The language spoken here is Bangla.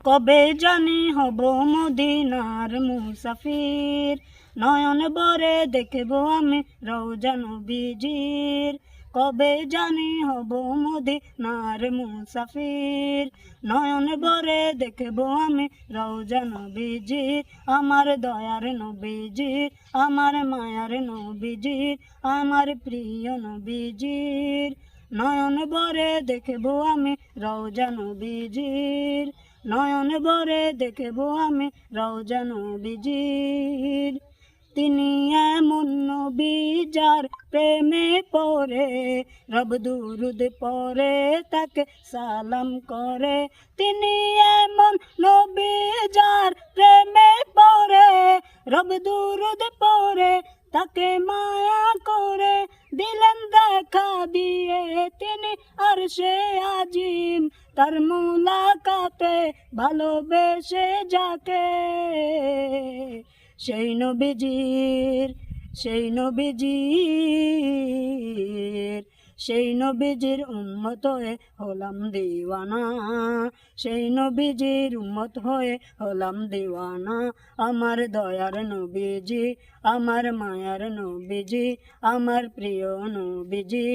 কবে জানি হব মদিনার মুসাফির, নয়ন ভরে দেখব আমি রওজা নবীজির। কবে জানি হব মদিনার মুসাফির, নয়ন ভরে দেখব আমি রওজা নবীজির। আমার দয়ার নবীজির, আমার মায়ার নবীজির, আমার প্রিয় নবীজির। নয়ন ভরে দেখব আমি রওজা নবীজির, নয়ন ভরে দেখব আমি রওজা নবীজির। তিনি এমন নবী যার প্রেমে পড়ে রব দুরুদ পড়ে তাকে সালাম করে। তিনি এমন নবী যার প্রেমে পড়ে রব দুরুদ পড়ে তাকে মায়া করে। দিলেন দেখা দিয়ে তিনি আরশে আজিম, তার মুলাকাতে ভালোবেসে যাকে। সেই নবীজির, সেই নবীজির, সেই নবীজির উম্মত হয়ে হলাম দিওয়ানা, সেই নবীজির উম্মত হয়ে হলাম দিওয়ানা। আমার দয়ার নবীজি, আমার মায়ার নবীজি, আমার প্রিয় নবীজি।